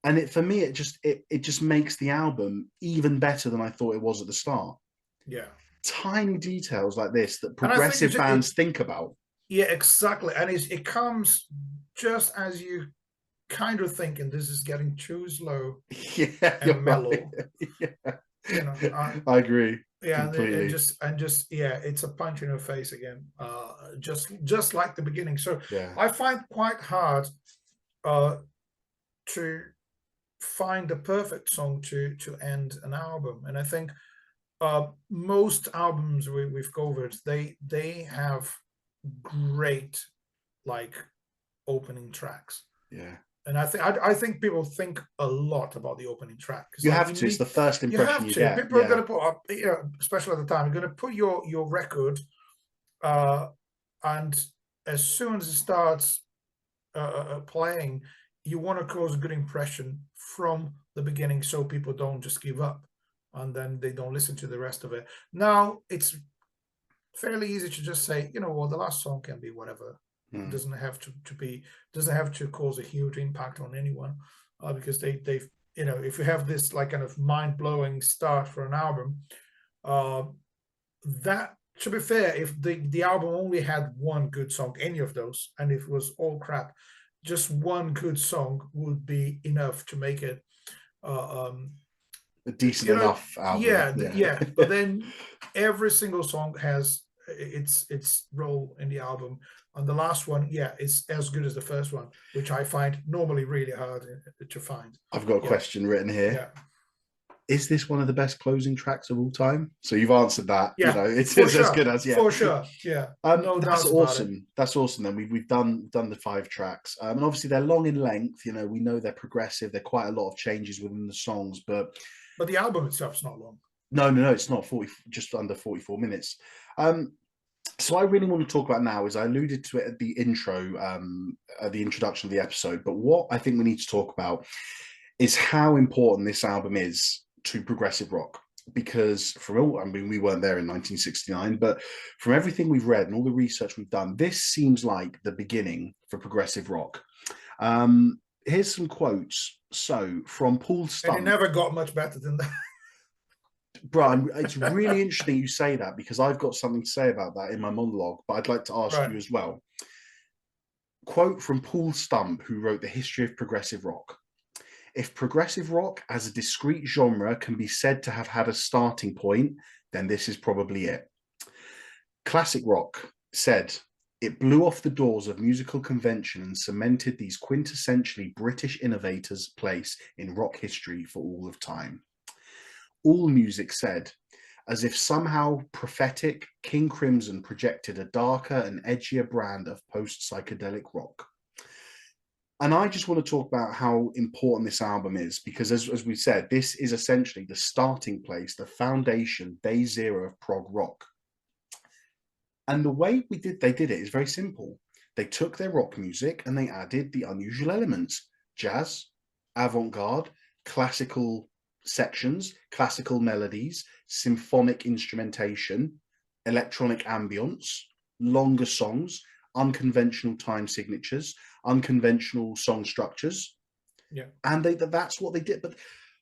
And for me, it just makes the album even better than I thought it was at the start. Yeah. Tiny details like this that progressive bands think about. Yeah, exactly. And it comes just as you kind of thinking this is getting too slow and mellow. Right. I agree. Yeah, and just it's a punch in the face again, just like the beginning. So I find quite hard to find the perfect song to end an album, and I think most albums we've covered, they have great like opening tracks. Yeah. And I think people think a lot about the opening track. You have to. It's the first impression you get. People are going to put up, especially at the time, you're going to put your record, and as soon as it starts playing, you want to cause a good impression from the beginning, so people don't just give up and then they don't listen to the rest of it. Now it's fairly easy to just say, well, the last song can be whatever. It doesn't have to cause a huge impact on anyone, because they've if you have this like kind of mind-blowing start for an album, that, to be fair, if the album only had one good song, any of those, and if it was all crap, just one good song would be enough to make it a decent enough album. Yeah. But then every single song has its role in the album. And the last one, it's as good as the first one, which I find normally really hard to find. I've got a question written here. Yeah. Is this one of the best closing tracks of all time? So you've answered that. Yeah, you know, it's sure. as good as for sure. Yeah, no, that's awesome. That's awesome. Then we've done the 5 tracks, and obviously they're long in length. You know, we know they're progressive. They're quite a lot of changes within the songs, but the album itself's not long. No, it's not 40. Just under 44 minutes. So I really want to talk about now is I alluded to it at the intro, at the introduction of the episode. But what I think we need to talk about is how important this album is to progressive rock, because from all, I mean, we weren't there in 1969, but from everything we've read and all the research we've done, this seems like the beginning for progressive rock. Here's some quotes. So from Paul Stump. And it never got much better than that. Brian, it's really interesting you say that, because I've got something to say about that in my monologue, but I'd like to ask you as well. Quote from Paul Stump, who wrote The History of Progressive Rock. If progressive rock as a discrete genre can be said to have had a starting point, then this is probably it. Classic rock said, it blew off the doors of musical convention and cemented these quintessentially British innovators' place in rock history for all of time. All Music said, as if somehow prophetic, King Crimson projected a darker and edgier brand of post-psychedelic rock. And I just want to talk about how important this album is, because as we said, this is essentially the starting place, the foundation, day zero of prog rock. And the way they did it is very simple. They took their rock music and they added the unusual elements: jazz, avant-garde, classical sections, classical melodies, symphonic instrumentation, electronic ambience, longer songs, unconventional time signatures, unconventional song structures. Yeah. And that's what they did.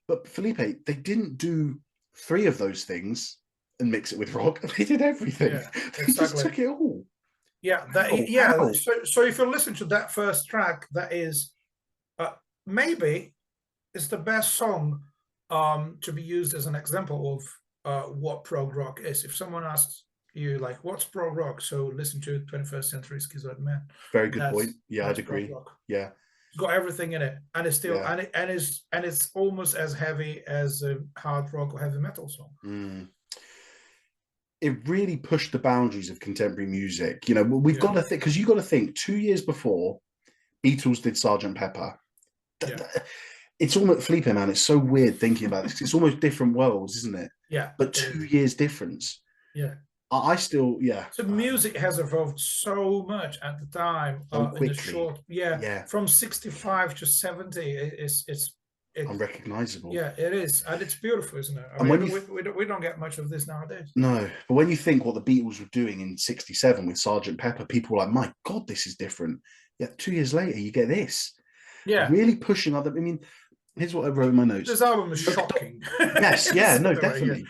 But Felipe, they didn't do 3 of those things and mix it with rock. They did everything. Yeah, exactly. They just took it all. Yeah. So if you listen to that first track, that is maybe it's the best song to be used as an example of what prog rock is. If someone asks you, like, what's prog rock? So listen to 21st Century Schizoid Man. Very good point. Yeah, I'd agree. Yeah, it's got everything in it, and it's still and it's almost as heavy as a hard rock or heavy metal song. It really pushed the boundaries of contemporary music. You know, we've got to think, because you've got to think 2 years before, Beatles did Sgt. Pepper. It's almost, Felipe, man, it's so weird thinking about this. It's almost different worlds, isn't it? Yeah. But 2 years difference. Yeah. I still, So music has evolved so much at the time. In the short, from 65 to 70, it's unrecognizable. Yeah, it is, and it's beautiful, isn't it? We don't get much of this nowadays. No, but when you think what the Beatles were doing in '67 with Sgt. Pepper, people were like, "My God, this is different." Yeah, 2 years later, you get this. Yeah, really pushing other. I mean, here's what I wrote in my notes. This album is shocking. Yes, yeah, no, definitely.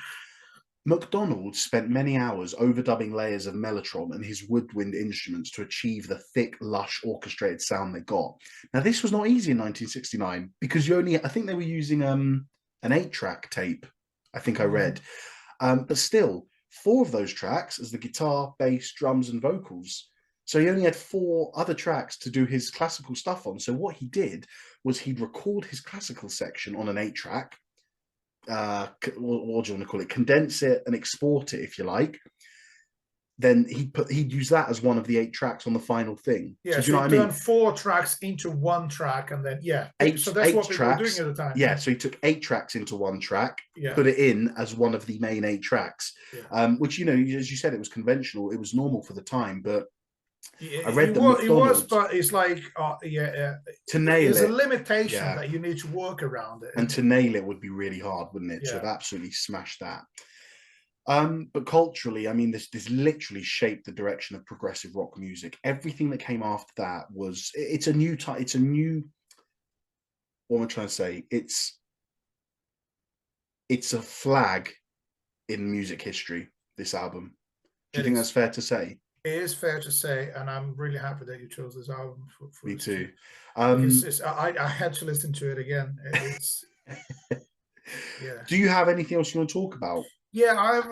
MacDonald spent many hours overdubbing layers of mellotron and his woodwind instruments to achieve the thick, lush, orchestrated sound they got. Now, this was not easy in 1969 because I think they were using an 8-track tape, I think I read. But still, 4 of those tracks as the guitar, bass, drums, and vocals. So he only had 4 other tracks to do his classical stuff on. So what he did was he'd record his classical section on an 8-track, what do you want to call it, condense it and export it if you like, then he'd use that as one of the 8 tracks on the final thing. So you know what I mean? Turn 4 tracks into 1 track, and then so that's what people were doing at the time. So he took 8 tracks into 1 track, put it in as one of the main 8 tracks, which, you know, as you said, it was conventional, it was normal for the time, but I read that it was, but it's like to nail there's a limitation that you need to work around it, and to nail it would be really hard, wouldn't it? To have absolutely smashed that. But culturally, I mean, this literally shaped the direction of progressive rock music. Everything that came after that was it's a new type. It's a new. What am I trying to say? It's a flag in music history. This album. Do you think that's fair to say? It is fair to say, and I'm really happy that you chose this album for Me us too. because I had to listen to it again. It's yeah. Do you have anything else you want to talk about? Yeah, I have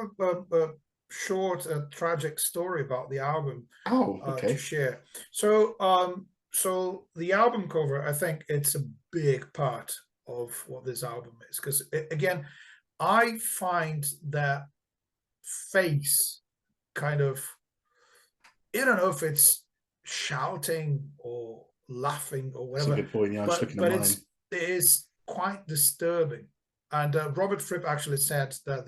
a short, tragic story about the album Oh, to okay. share. So the album cover, I think it's a big part of what this album is because again, I find that face kind of, I don't know if it's shouting or laughing or That's a whatever, good point. Yeah, I'm just looking at but mine. it is quite disturbing. And Robert Fripp actually said that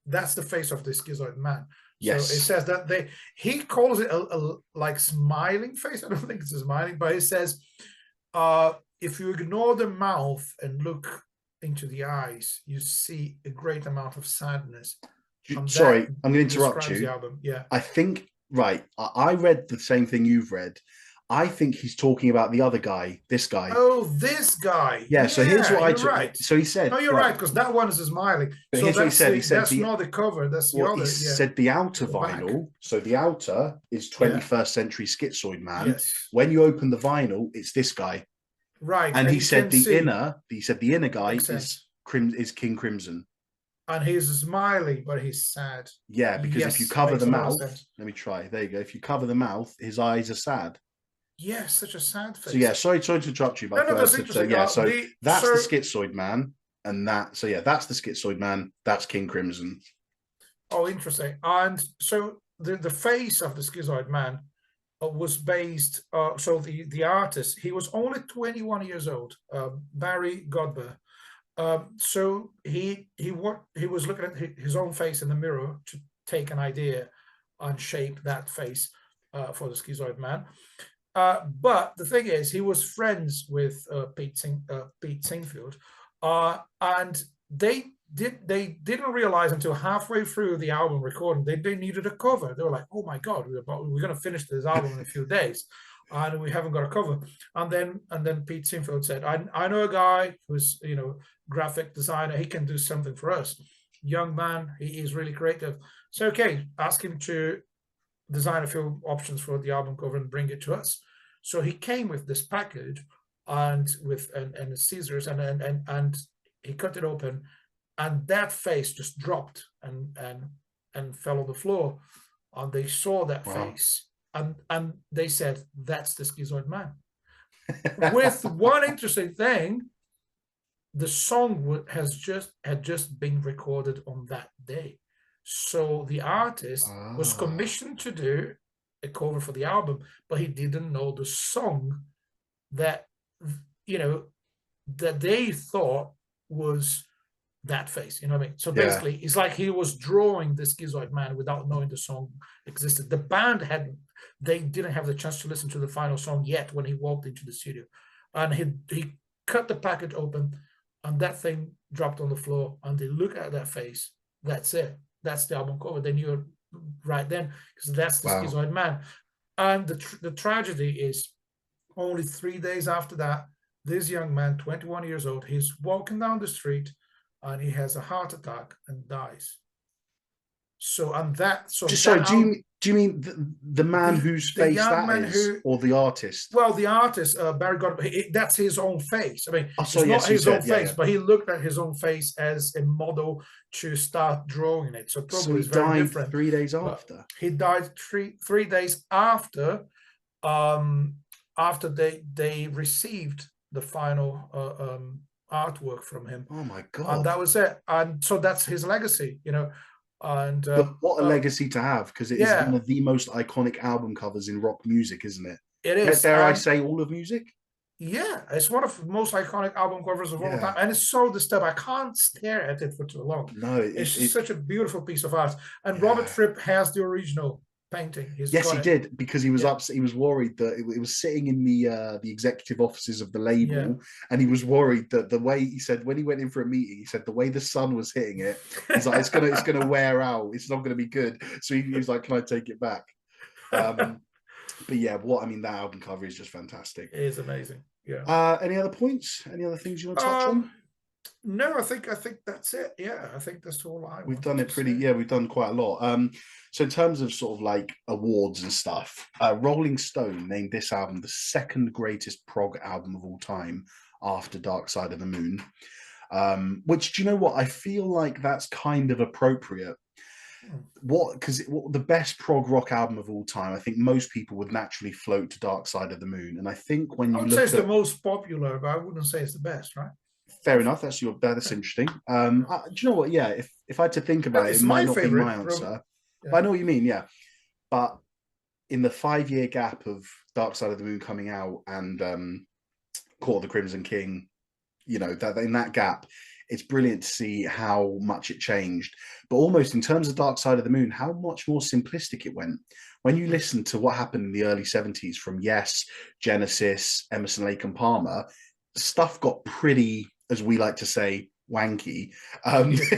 that's the face of the schizoid man. So it Yes. says that he calls it a like smiling face. I don't think it's a smiling, but he says if you ignore the mouth and look into the eyes, you see a great amount of sadness. And that Sorry, I'm going to interrupt describes the you. album. Yeah. I think, right, I read the same thing you've read. I think he's talking about the other guy, this guy. Oh, this guy. Yeah, so here's Yeah, what I you're took. right. So he No, said, you're right, right, because that one is smiling. but So here's what he said. He said that's not the cover, that's the he other, yeah. said the outer The back. vinyl. So the outer is 21st century schizoid man. Yes. When you open the vinyl, it's this guy. Right. And he said the inner guy is King Crimson. And he's smiling, but he's sad. Yeah, because yes, if you cover the mouth, let me try. There you go. If you cover the mouth, his eyes are sad. Yeah, such a sad face. So yeah, sorry to interrupt you, but no, that's interesting. That's the schizoid man, and that's the schizoid man. That's King Crimson. Oh, interesting. And so the face of the schizoid man was based. So the artist, he was only 21 years old, Barry Godber. So he was looking at his own face in the mirror to take an idea and shape that face for the schizoid man. But the thing is, he was friends with Pete Singfield, and they didn't realize until halfway through the album recording they needed a cover. They were like, "Oh my God, we're going to finish this album in a few days, and we haven't got a cover." And then Pete Singfield said, "I know a guy who's graphic designer. He can do something for us. Young man, he is really creative. So okay, ask him to design a few options for the album cover and bring it to us." So he came with this package and with and scissors and he cut it open, and that face just dropped and fell on the floor, and they saw that face and they said, "That's the schizoid man." With one interesting thing, the song had just been recorded on that day. So the artist was commissioned to do a cover for the album, but he didn't know the song that that they thought was that face. You know what I mean? So basically, it's like he was drawing the schizoid man without knowing the song existed. The band they didn't have the chance to listen to the final song yet when he walked into the studio, and he cut the package open, and that thing dropped on the floor, and they look at that face. That's it. That's the album cover. They knew it right then because that's the schizoid man. And the tragedy is only 3 days after that, this young man, 21 years old, he's walking down the street and he has a heart attack and dies. Do you mean the man whose face that is, or the artist? Well, the artist, Barry Godber, that's his own face. I mean, it's not his own face, but he looked at his own face as a model to start drawing it. So probably it's very different. 3 days after. He died three days after, after they received the final artwork from him. Oh my God! And that was it. And so that's his legacy, And but what a legacy to have, because it is one of the most iconic album covers in rock music, isn't it? It is. Dare I say all of music? Yeah, it's one of the most iconic album covers of all time, and it's so disturbing. I can't stare at it for too long. No, it's such a beautiful piece of art. And Robert Fripp has the original painting. Yes, he did, because he was upset. He was worried that it was sitting in the executive offices of the label, and he was worried that the way, he said, when he went in for a meeting, he said the way the sun was hitting it, he's like, it's gonna wear out. It's not gonna be good. So he was like, "Can I take it back?" But yeah, that album cover is just fantastic. It is amazing. Yeah. Any other points? Any other things you want to touch on? No, I think that's it. Yeah, I think that's all I We've wanted done to it pretty, say. yeah, we've done quite a lot. So in terms of sort of like awards and stuff, Rolling Stone named this album the second greatest prog album of all time after Dark Side of the Moon. Which, do you know what? I feel like that's kind of appropriate. Because the best prog rock album of all time, I think most people would naturally float to Dark Side of the Moon. And I think when I you would say look it's the at, most popular, but I wouldn't say it's the best, right? fair enough, that's interesting. Do you know what? Yeah, if I had to think about it, it It's might my not be my favorite. answer, but Yeah. I know what you mean. Yeah, but in the 5 year gap of Dark Side of the Moon coming out and Court of the Crimson King, you know, that in that gap, it's brilliant to see how much it changed. But almost in terms of Dark Side of the Moon, how much more simplistic it went. When you listen to what happened in the early 70s from Yes, Genesis, Emerson, Lake and Palmer, stuff got pretty, as we like to say, wanky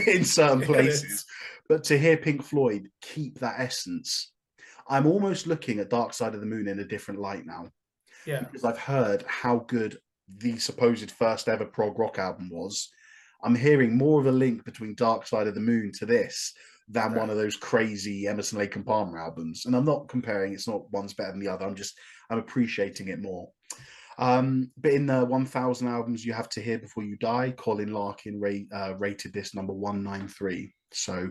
in certain places. But to hear Pink Floyd keep that essence, I'm almost looking at Dark Side of the Moon in a different light now. Yeah. Because I've heard how good the supposed first ever prog rock album was. I'm hearing more of a link between Dark Side of the Moon to this than one of those crazy Emerson Lake and Palmer albums. And I'm not comparing, it's not one's better than the other. I'm appreciating it more. But in the 1000 albums you have to hear before you die, Colin Larkin rated this number 193. So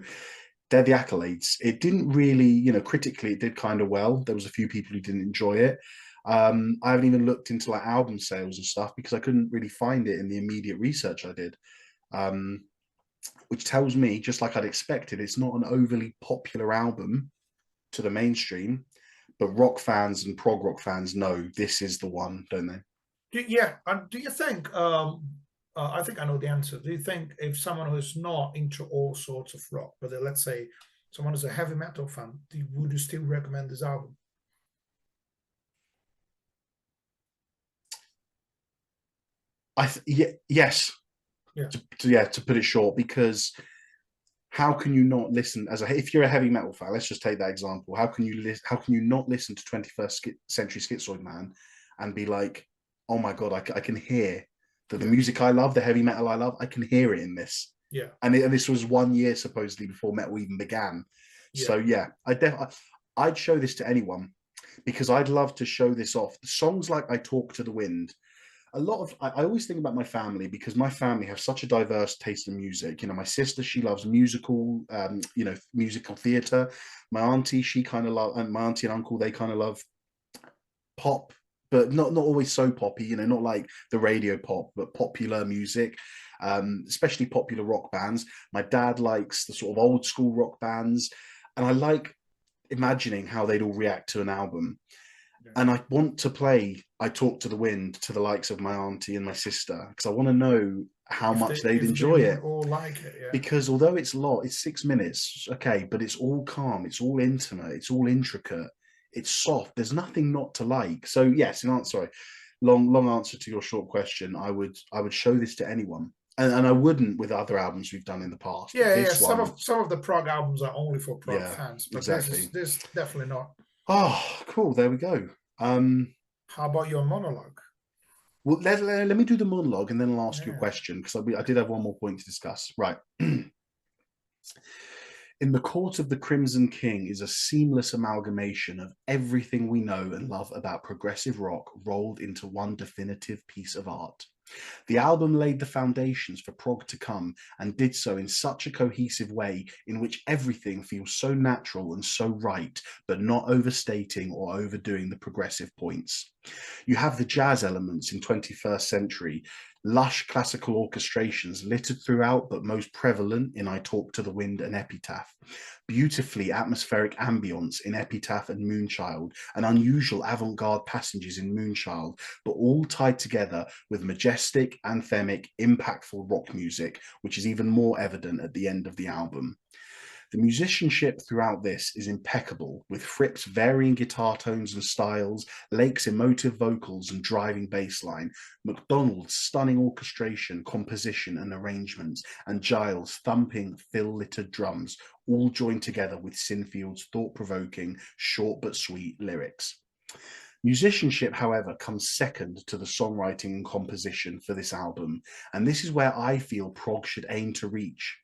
they're the accolades. It didn't really, you know, critically it did kind of well. There was a few people who didn't enjoy it. I haven't even looked into like album sales and stuff because I couldn't really find it in the immediate research I did. Which tells me, just like I'd expected, it's not an overly popular album to the mainstream, but rock fans and prog rock fans know this is the one, don't they? Yeah. Do you think? I think I know the answer. Do you think if someone who's not into all sorts of rock, but let's say someone who's a heavy metal fan, would you still recommend this album? Yes. Yeah. To put it short, because how can you not listen if you're a heavy metal fan? Let's just take that example. How can you not listen to 21st Century Schizoid Man and be like, oh my god, I can hear that the music I love, the heavy metal I love, I can hear it in this. Yeah. And this was 1 year supposedly before metal even began. So yeah, I'd show this to anyone because I'd love to show this off. Songs like I Talk to the Wind, I always think about my family because my family have such a diverse taste in music. You know, my sister, she loves musical, musical theatre. My auntie, she kind of love, and my auntie and uncle, they kind of love pop, but not always so poppy, you know, not like the radio pop, but popular music, especially popular rock bands. My dad likes the sort of old school rock bands, and I like imagining how they'd all react to an album. And I want to play I Talk to the Wind to the likes of my auntie and my sister because I want to know how much they'd enjoy it. All like it, yeah. Because although it's 6 minutes, okay, but it's all calm, it's all intimate, it's all intricate, it's soft. There's nothing not to like. So yes, long answer to your short question. I would show this to anyone. And I wouldn't with other albums we've done in the past. Yeah. Some of the prog albums are only for prog fans, but exactly. this definitely not. Oh, cool. There we go. How about your monologue? Well, let me do the monologue and then I'll ask you a question because I did have one more point to discuss. Right. In the Court of the Crimson King is a seamless amalgamation of everything we know and love about progressive rock rolled into one definitive piece of art. The album laid the foundations for prog to come and did so in such a cohesive way in which everything feels so natural and so right, but not overstating or overdoing the progressive points. You have the jazz elements in 21st century, lush classical orchestrations littered throughout but most prevalent in I Talk to the Wind and Epitaph, beautifully atmospheric ambience in Epitaph and Moonchild, and unusual avant-garde passages in Moonchild, but all tied together with majestic, anthemic, impactful rock music, which is even more evident at the end of the album. The musicianship throughout this is impeccable, with Fripp's varying guitar tones and styles, Lake's emotive vocals and driving bass line, MacDonald's stunning orchestration, composition and arrangements, and Giles' thumping, fill-littered drums, all joined together with Sinfield's thought-provoking, short but sweet lyrics. Musicianship, however, comes second to the songwriting and composition for this album, and this is where I feel prog should aim to reach.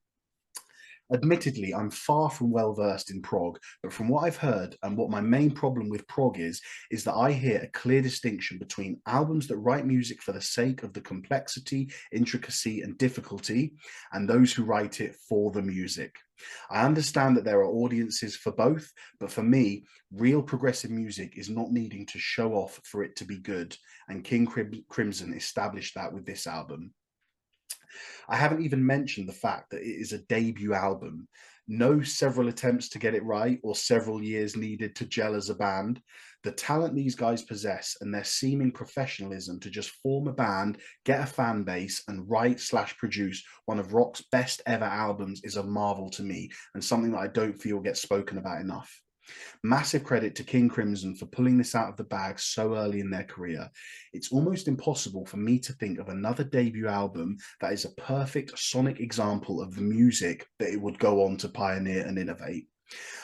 Admittedly, I'm far from well versed in prog, but from what I've heard and what my main problem with prog is that I hear a clear distinction between albums that write music for the sake of the complexity, intricacy, and difficulty, and those who write it for the music. I understand that there are audiences for both, but for me, real progressive music is not needing to show off for it to be good, and King Crimson established that with this album. I haven't even mentioned the fact that it is a debut album. No several attempts to get it right or several years needed to gel as a band. The talent these guys possess and their seeming professionalism to just form a band, get a fan base, and write/produce one of rock's best ever albums is a marvel to me, and something that I don't feel gets spoken about enough. Massive credit to King Crimson for pulling this out of the bag so early in their career. It's almost impossible for me to think of another debut album that is a perfect sonic example of the music that it would go on to pioneer and innovate.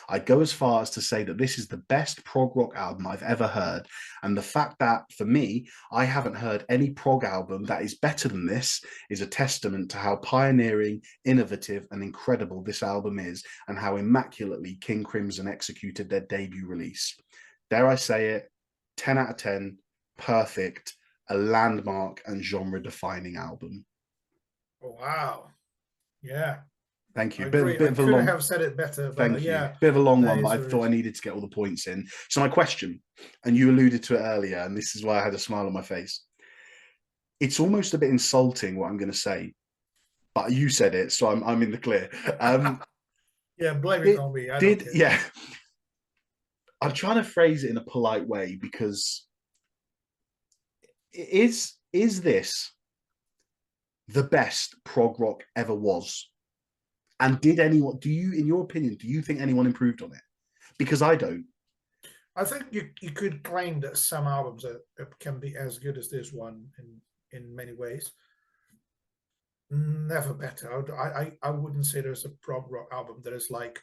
I'd go as far as to say that this is the best prog rock album I've ever heard, and the fact that, for me, I haven't heard any prog album that is better than this is a testament to how pioneering, innovative, and incredible this album is, and how immaculately King Crimson executed their debut release. Dare I say it, 10 out of 10, perfect, a landmark and genre-defining album. Oh, wow. Yeah. Thank you. I couldn't have said it better. Thank you. Bit of a long one, but I thought I needed to get all the points in. So my question, and you alluded to it earlier, and this is why I had a smile on my face. It's almost a bit insulting what I'm going to say, but you said it, so I'm in the clear. Yeah, blame it on me. Yeah. I'm trying to phrase it in a polite way, because is this the best prog rock ever was? And did anyone, in your opinion, do you think anyone improved on it? Because I don't. I think you could claim that some albums can be as good as this one in many ways. Never better. I wouldn't say there's a prog rock album that is like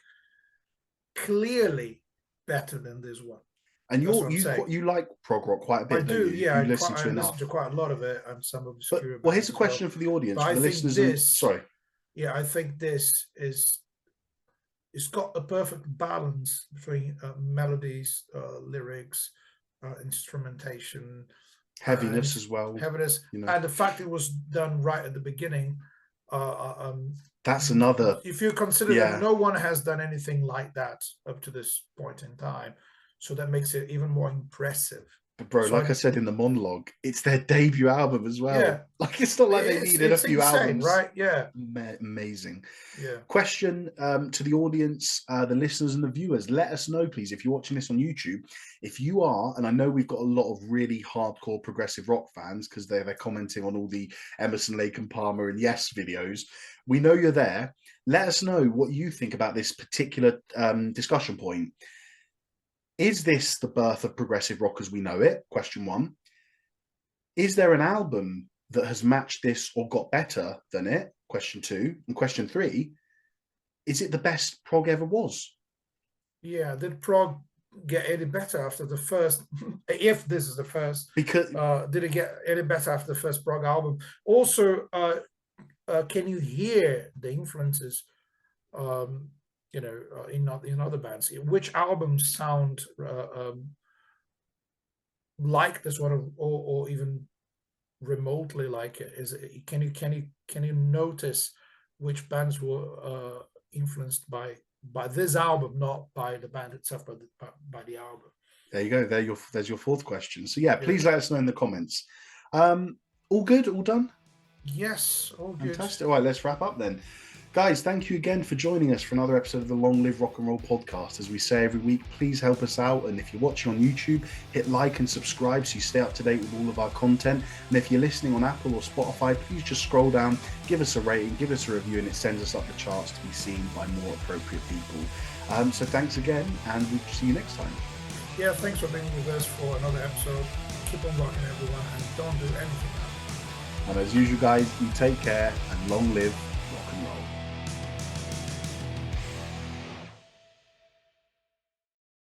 clearly better than this one. And you like prog rock quite a bit. I do, yeah. You listen to quite a lot of it, and some obscure. Well, here's a question for the audience, for the listeners. Sorry. Yeah, I think this it's got a perfect balance between melodies, lyrics, instrumentation, heaviness as well. Heaviness, and the fact it was done right at the beginning. That's another. If you consider that no one has done anything like that up to this point in time, so that makes it even more impressive. But bro, like I said in the monologue, it's their debut album as well. Yeah. Like, it's not like they needed a few albums. Right? Yeah. Amazing. Yeah. Question to the audience, the listeners and the viewers. Let us know, please, if you're watching this on YouTube. If you are, and I know we've got a lot of really hardcore progressive rock fans because they're commenting on all the Emerson, Lake and Palmer and Yes videos. We know you're there. Let us know what you think about this particular discussion point. Is this the birth of progressive rock as we know it? Question one. Is there an album that has matched this or got better than it? Question two. And question three, is it the best prog ever was? Yeah, did prog get any better after the first, if this is the first, because did it get any better after the first prog album? Also, can you hear the influences in other bands? Which albums sound like this one, or even remotely like it? Can you notice which bands were influenced by this album, not by the band itself, but by the album? There you go. There's your fourth question. So yeah, please let us know in the comments. All good? All done? Yes, all good. Fantastic. All right, let's wrap up then. Guys, thank you again for joining us for another episode of the Long Live Rock and Roll podcast. As we say every week, please help us out. And if you're watching on YouTube, hit like and subscribe so you stay up to date with all of our content. And if you're listening on Apple or Spotify, please just scroll down, give us a rating, give us a review, and it sends us up the charts to be seen by more appropriate people. So thanks again, and we'll see you next time. Yeah, thanks for being with us for another episode. Keep on rocking, everyone, and don't do anything else. And as usual, guys, you take care and long live